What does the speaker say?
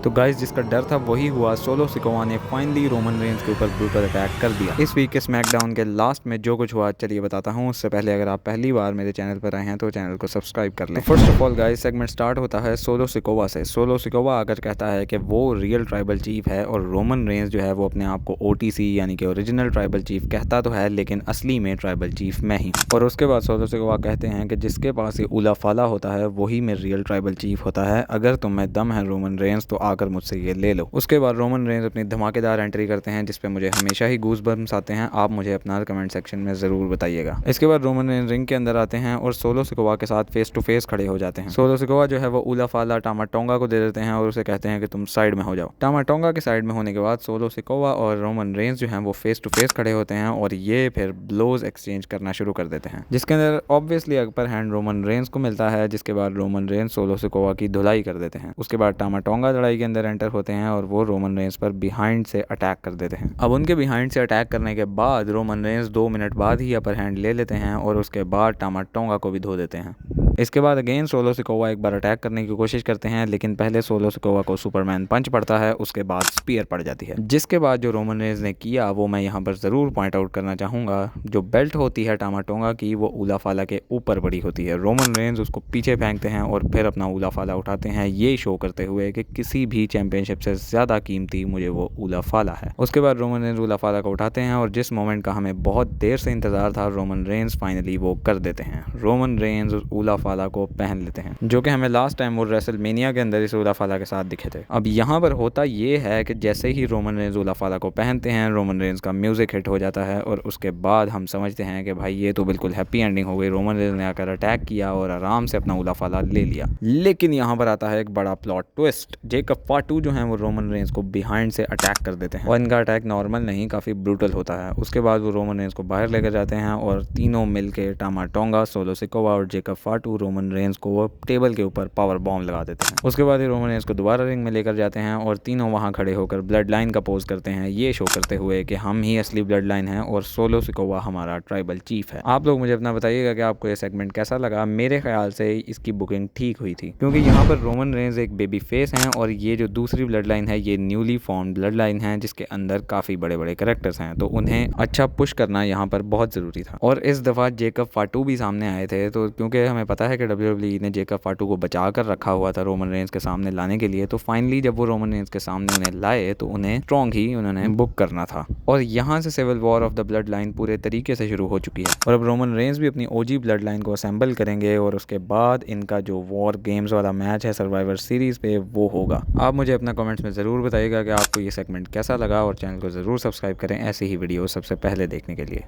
तो गाइस जिसका डर था वही हुआ। सोलो सिकोवा ने फाइनली रोमन रेंज के ऊपर ब्रूटल अटैक कर दिया। इस वीक के स्मैकडाउन के लास्ट में जो कुछ हुआ चलिए बताता हूँ। उससे पहले अगर आप पहली बार मेरे चैनल पर आए हैं तो चैनल को सब्सक्राइब कर लें। First of all guys segment start होता है सोलो सिकोवा से। सोलो सिकोवा आकर कहता है कि वो रियल ट्राइबल चीफ है और रोमन रेंज जो है वो अपने आप को OTC यानी कि ओरिजिनल ट्राइबल चीफ कहता तो है, लेकिन असली में ट्राइबल चीफ मैं ही। और उसके बाद सोलो सिकोवा कहते हैं कि जिसके पास ये उला फाला होता है वही में रियल ट्राइबल चीफ होता है। अगर तुम में दम है रोमन रेंज तो आकर मुझसे ये ले लो। उसके बाद रोमन रेंज अपनी धमाकेदार एंट्री करते हैं जिसपे मुझे हमेशा ही गूज बम्स आते हैं। आप मुझे अपना कमेंट सेक्शन में जरूर बताइएगा। इसके बाद रोमन रेंज रिंग के अंदर आते हैं और सोलो सिकोवा के साथ फेस टू फेस खड़े हो जाते हैं। सोलो सिकोवा जो है वो उला फाला टामा टोंगा को दे देते हैं और उसे कहते हैं कि तुम साइड में हो जाओ। टामा टोंगा के साइड में होने के बाद सोलो सिकोवा और रोमन रेंज जो है वो फेस टू फेस खड़े होते हैं और ये फिर ब्लोज एक्सचेंज करना शुरू कर देते हैं, जिसके अंदर obviously upper hand Roman Reigns को मिलता है। जिसके बाद रोमन रेंज सोलो सिकोवा की धुलाई कर देते हैं। उसके बाद टामा टोंगा लड़ाई के अंदर एंटर होते हैं और वो रोमन रेंज पर बिहाइंड से अटैक कर देते हैं। अब उनके बिहाइंड से अटैक करने के बाद रोमन रेंज 2 मिनट बाद ही अपर हैंड ले लेते हैं और उसके बाद टामा टोंगा को भी धो देते हैं। इसके बाद अगेन सोलो सिकोवा एक बार अटैक करने की कोशिश करते हैं, लेकिन पहले सोलो सिकोवा को सुपरमैन पंच पड़ता है, उसके बाद स्पीयर पड़ जाती है। जिसके बाद जो रोमन रेंज ने किया वो मैं यहाँ पर ज़रूर पॉइंट आउट करना चाहूँगा। जो बेल्ट होती है टामा टोंगा की वो उला फाला के ऊपर बड़ी होती है। रोमन रेंज उसको पीछे फेंकते हैं और फिर अपना उला फाला उठाते हैं, ये शो करते हुए कि किसी भी चैंपियनशिप से ज़्यादा कीमती मुझे वो उला फाला है। उसके बाद रोमन रेंज उला फाला को उठाते हैं और जिस मोमेंट का हमें बहुत देर से इंतजार था रोमन रेंज फाइनली वो कर देते हैं। रोमन रेंज उला फाला को पहन लेते हैं, जो कि हमें लास्ट टाइम वो रेसलमेनिया के अंदर इस उला फाला के साथ दिखे थे। अब यहाँ पर होता ये है कि जैसे ही रोमन रेंज उला फाला को पहनते हैं रोमन रेंज का म्यूजिक हिट हो जाता है और उसके बाद हम समझते हैं कि भाई ये तो बिल्कुल हैप्पी एंडिंग हो गई। रोमन रेंज ने आकर अटैक किया और आराम से अपना उला फाला ले लिया। लेकिन यहाँ पर आता है एक बड़ा प्लॉट ट्विस्ट। जेकब फाटू जो है वो रोमन रेंज को बिहाइंड से अटैक कर देते हैं और इनका अटैक नॉर्मल नहीं काफ़ी ब्रूटल होता है। उसके बाद वो रोमन रेंज को बाहर लेकर जाते हैं और तीनों मिलकर टामा टोंगा, सोलो सिकोवा और जेकब फाटू रोमन रेंज को वो टेबल के ऊपर पावर बॉम्ब लगा देते हैं। उसके बाद ये रोमन रेंज को दोबारा रिंग में लेकर जाते हैं और तीनों वहाँ खड़े होकर ब्लड लाइन का पोज करते हैं, ये शो करते हुए कि हम ही असली ब्लड लाइन हैं और सोलो सिकोवा हमारा ट्राइबल चीफ है। आप लोग मुझे अपना बताइएगा कि आपको ये सेगमेंट कैसा लगा। मेरे ख्याल से इसकी बुकिंग ठीक हुई थी, क्योंकि यहाँ पर रोमन रेंज एक बेबी फेस हैं और ये जो दूसरी ब्लड लाइन है ये न्यूली फॉर्म्ड ब्लड लाइन है जिसके अंदर काफ़ी बड़े बड़े कैरेक्टर्स हैं, तो उन्हें अच्छा पुश करना यहाँ पर बहुत ज़रूरी था। और इस दफ़ा जेकब फाटू भी सामने आए थे, तो क्योंकि हमें पता है कि WWE ने जेकब फाटू को बचा कर रखा हुआ था रोमन रेंज के सामने लाने के लिए, तो फाइनली जब वो रोमन रेंज के सामने उन्हें लाए तो उन्हें स्ट्रॉन्ग ही उन्होंने बुक करना था। और यहाँ से civil war of the blood line पूरे तरीके से शुरू हो चुकी है और अब रोमन रेंज भी अपनी OG ब्लड लाइन को असेंबल करेंगे और उसके बाद इनका जो वॉर गेम्स वाला मैच है सर्वाइवर सीरीज पे वो होगा। आप मुझे अपना कमेंट्स में ज़रूर बताइएगा कि आपको ये सेगमेंट कैसा लगा और चैनल को ज़रूर सब्सक्राइब करें ऐसी ही वीडियो सबसे पहले देखने के लिए।